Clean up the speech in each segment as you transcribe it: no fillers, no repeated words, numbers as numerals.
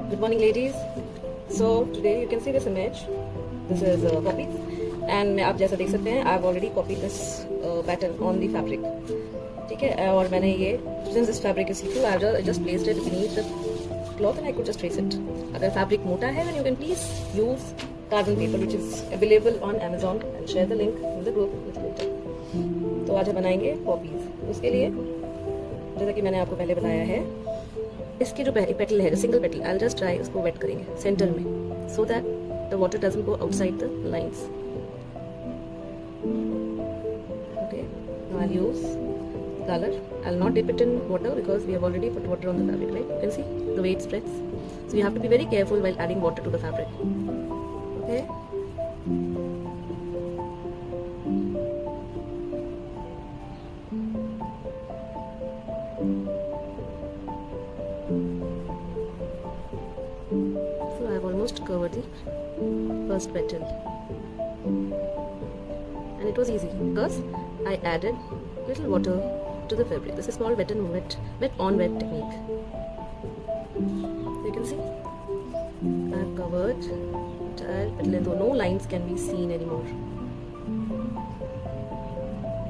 Good morning, ladies. So today you can see this image. This is poppies, and आप जैसा देख सकते हैं, I've already copied this pattern on the fabric. ठीक है, और मैंने ये since this fabric is see-through, I've just placed it beneath the cloth and I could just trace it. अगर fabric मोटा है, then you can please use carbon paper which is available on Amazon and share the link in the group little later. तो आज हम बनाएंगे poppies. उसके लिए जैसा कि मैंने आपको पहले बताया है, इसकी जो पेटल है, single petal, I just try उसको वेट करेंगे सेंटर में, so that the water doesn't go outside the lines. Okay, now I use color. I'll not dip it in water because we have already put water on the fabric, right? You can see the way it spreads. So you have to be very careful while adding water to the fabric. Okay. So I have almost covered the first petal, and it was easy because I added little water to the fabric. This is called wet on wet technique. So you can see I have covered entire petal, and no lines can be seen anymore.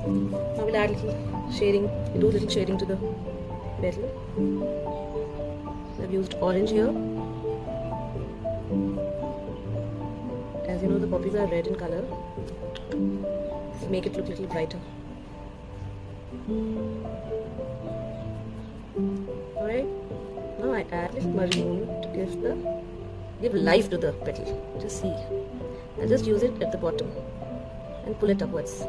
Now we'll add little shading. We do little shading to the petal. I've used orange here. As you know, the poppies are red in color. Let's make it look a little brighter. Alright, now I add little maroon to give life to the petal. Just see, I'll just use it at the bottom and pull it upwards.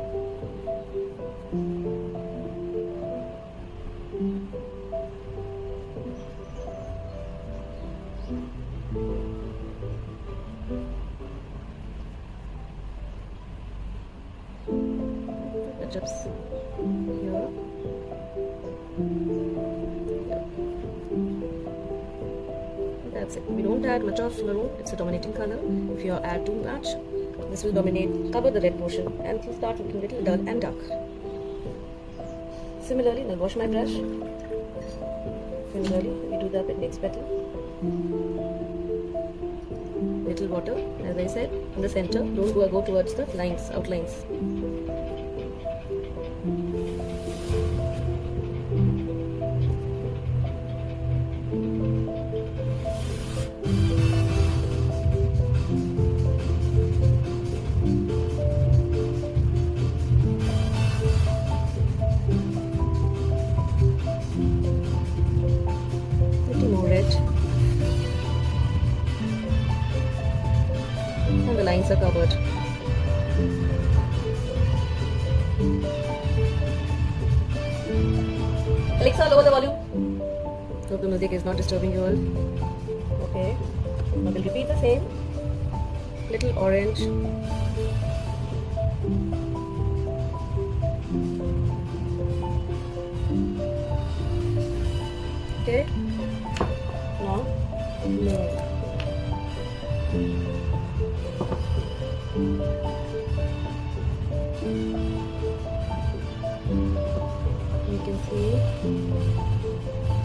Touch-ups here. That's it. We don't add much of maroon. It's a dominating color. If you add too much, this will cover the red portion, and it will start looking a little dull and dark. Similarly, I'll wash my brush. Similarly, we do that with next petal. Little water, as I said, in the center. Don't go towards the lines, outlines. And the lines are covered. Alexa, lower the volume. Hope the music is not disturbing you all. Okay. Now we'll repeat the same. Little orange. Okay. Now, you can see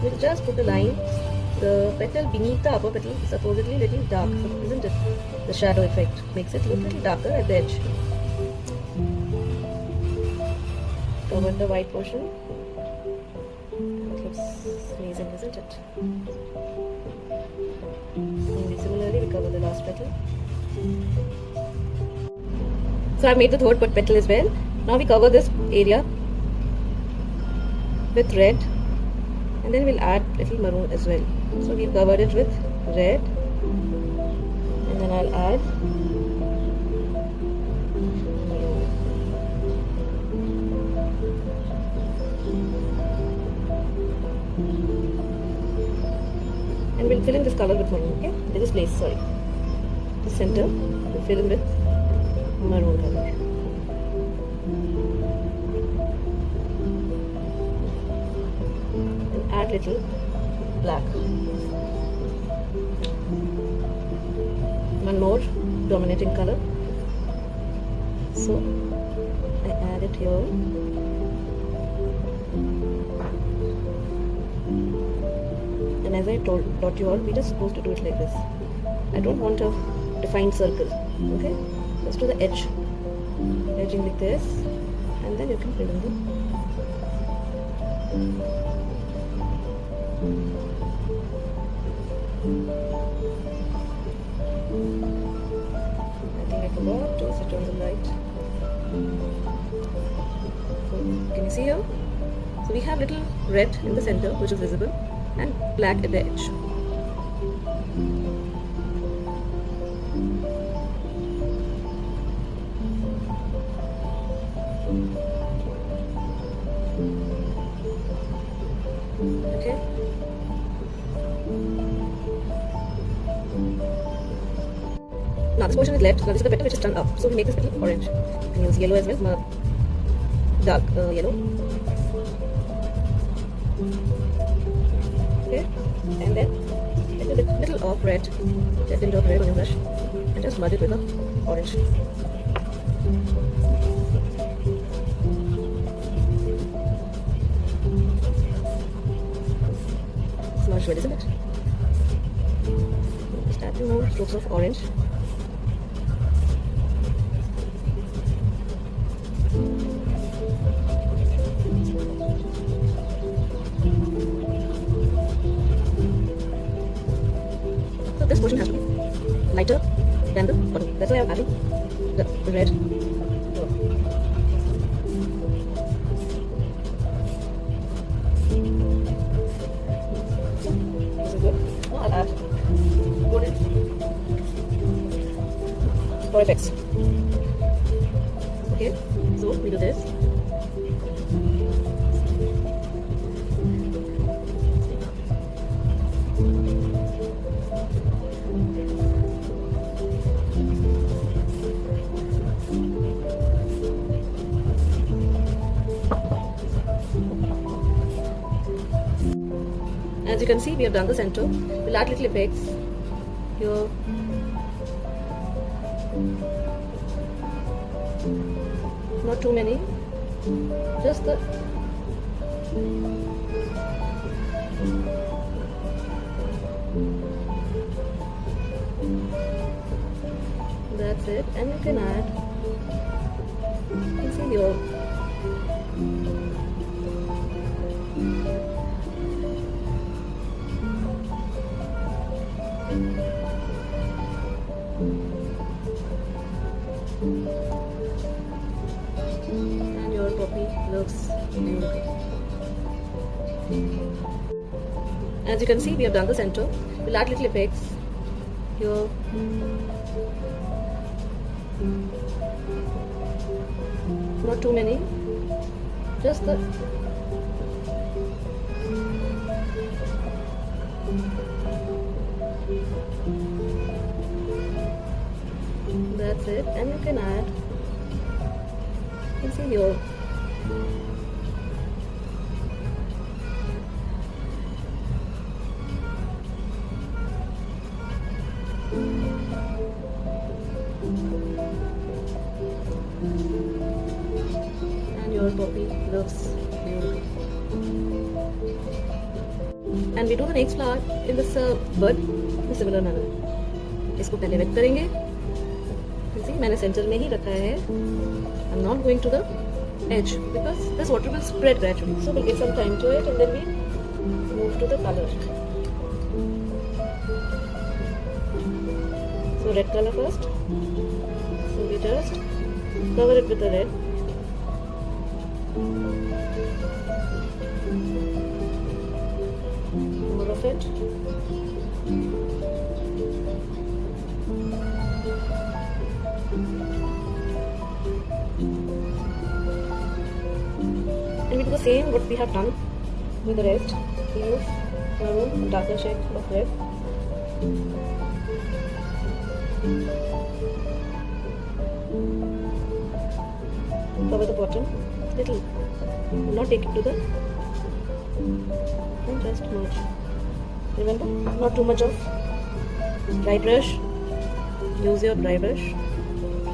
we'll just put the line. The petal beneath the upper petal is supposedly little dark, isn't it? The shadow effect makes it look a little darker at the edge. Cover the white portion. It looks amazing, isn't it? And similarly, we cover the last petal. So I've made the third petal as well. Now we cover this area with red, and then we'll add little maroon as well. So we've covered it with red, and then I'll add maroon. And we'll fill in this color with maroon, okay? This place, sorry. The center, we'll fill in with maroon color. And add little black. One more dominating color. So I add it here. And and as I taught you all, we're just supposed to do it like this. I don't want a defined circle. Okay, just do the edging like this, and then you can fill in the I think I forgot to switch on the light. So can you see here? So we have little red in the center, which is visible, and black at the edge. Okay. Now this portion is left. Now this is the petal which is turned up. So we make this petal orange. You can use yellow as well. Dark yellow. Okay. And then a little of red. Just a little of red on your brush. And just merge it with the orange. Smudge red, isn't it? Just add 2 more strokes of orange. So this portion has to be lighter than the bottom. That's why I'm adding the red. This is good. Now I'll add golden for effects. Okay, so we do this. As you can see, we have done the center. We'll add little effects here. Not too many. Just the that's it. And you can add, you can see here. And your poppy looks beautiful. As you can see, we have done the center. We'll add little effects here. Not too many. Just the that's it. And you can add, you can see here. And your poppy looks beautiful. And we do the next flower in this bud in a similar manner. इसको पहले wait करेंगे. See, मैंने centre में ही रखा है. I'm not going to the edge because this water will spread gradually. So we'll give some time to it and then we move to the color. So red color first. So we just cover it with the red. More of it. And we do the same what we have done with the rest. We use maroon, darker shade of red. Cover the bottom little. Not take it to the and just merge. Remember, not too much of dry brush. Use your dry brush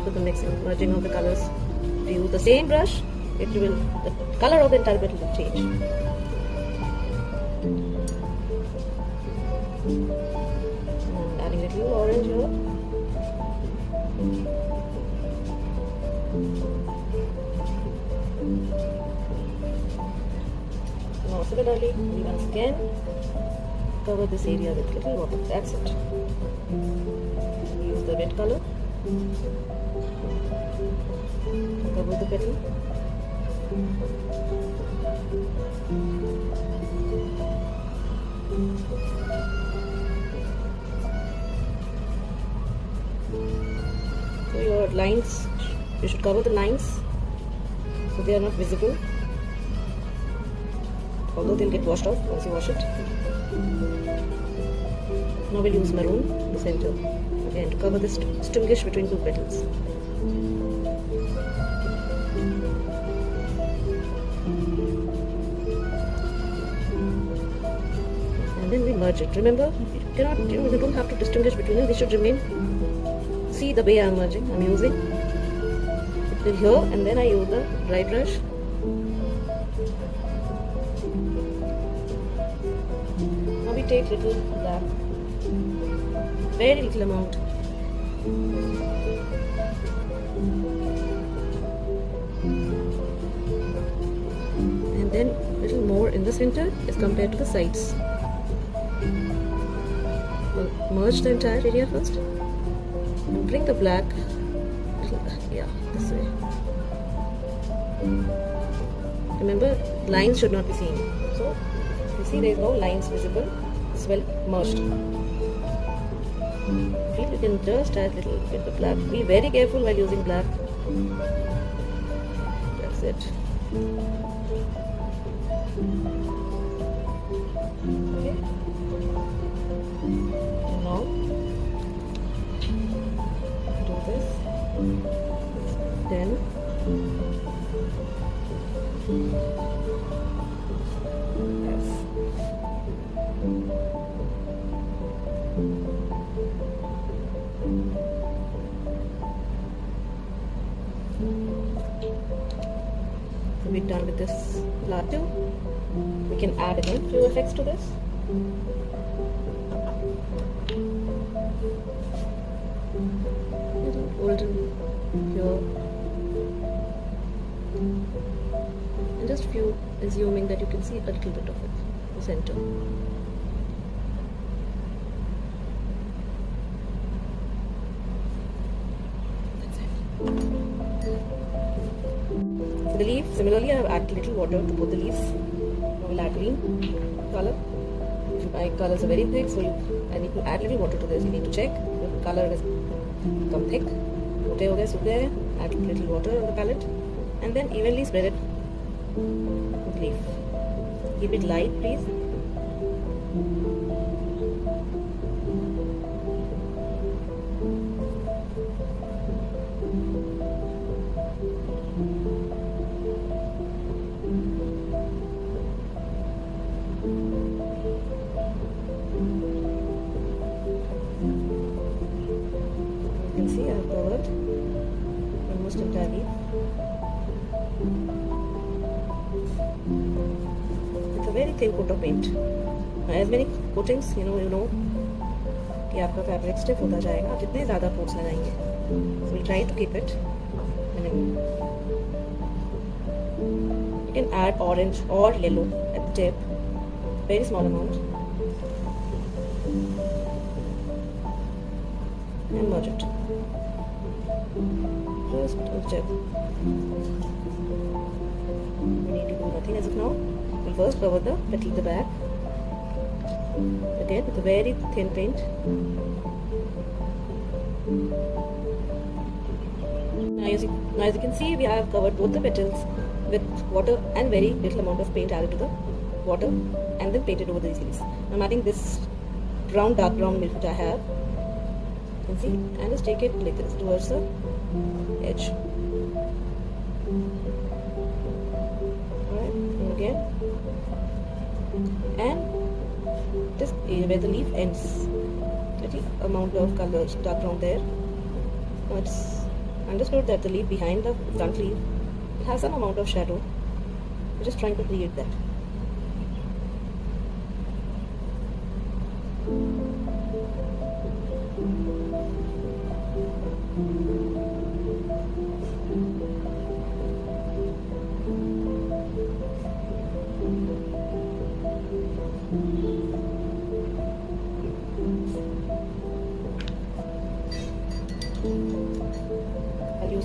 for the next merging of the colors. If you use the same brush, it will, the color of the entire bottle will change. adding a little orange here. Now similarly, we once again cover this area with little water. That's it. Use the red color. Cover the petal. So your lines, you should cover the lines so they are not visible, although they'll get washed off once you wash it. Now we'll use maroon in the center again to cover this distinguish between two petals. And then we merge it. Remember, you cannot, you don't have to distinguish between them. They should remain. See the way I'm merging. I'm using it here, and then I use the dry brush. Now we take little black, very little amount. And then little more in the center as compared to the sides. We'll merge the entire area first and bring the black, this way. Remember, lines should not be seen. So, you see there is no lines visible. It's well merged. You can just add a little bit of black. Be very careful while using black. That's it. Okay. Now do this. Then yes. So we're done with this flower too. We can add again few effects to this. Little golden here, and just few, assuming that you can see a little bit of it in the center. For the leaf, similarly I have added little water to both the leaves. Now we'll add green color. My colors are very thick, so I need to add little water to this. You need to check if the color has become thick. Add little water on the palette and then evenly spread it with the leaf. Keep it light, please. You can see I have covered almost entirely with a very thin coat of paint. As many coatings, you know कि आपका fabric stiff होता जाएगा जितने ज़्यादा quotes लगाएंगे. So we'll try to keep it minimum. You can add orange or yellow at the tip, very small amount, and merge it. Just on the tip. We need to do nothing as of now. We'll first cover the petal at the back. Again with a very thin paint. Now as you can see, we have covered both the petals with water and very little amount of paint added to the water and then painted over these leaves. I'm adding this brown, dark brown milk which I have. You can see, and just take it like this towards the edge. Alright, and again. And this area where the leaf ends, little amount of color, dark brown there. Now it's understood that the leaf behind the front leaf, it has some amount of shadow. We're just trying to create that.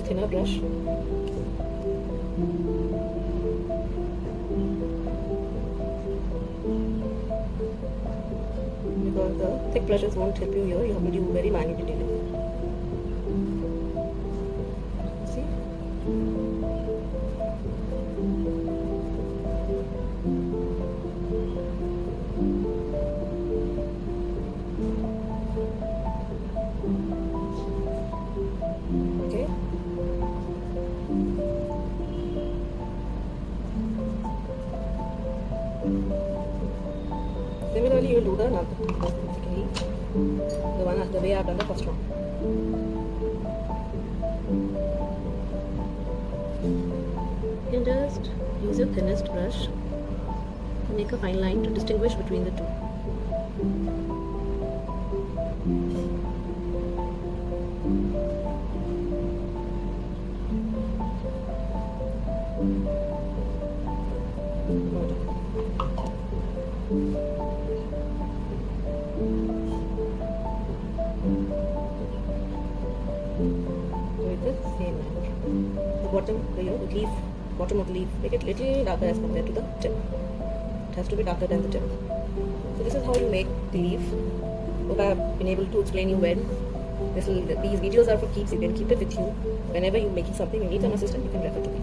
thinner brush. Because the thick brushes won't help you here, you have to do very minute detailing. See? Okay. Similarly, you will do the the way I've done the first one. You can just use your thinnest brush and make a fine line to distinguish between the two. With the same manner. The bottom, the leaf, bottom of the leaf, make it little darker as compared to the tip. It has to be darker than the tip. So this is how you make the leaf. Hope I have been able to explain you well. These videos are for keeps. You can keep it with you. Whenever you're making something, you need some assistance, you can refer to them.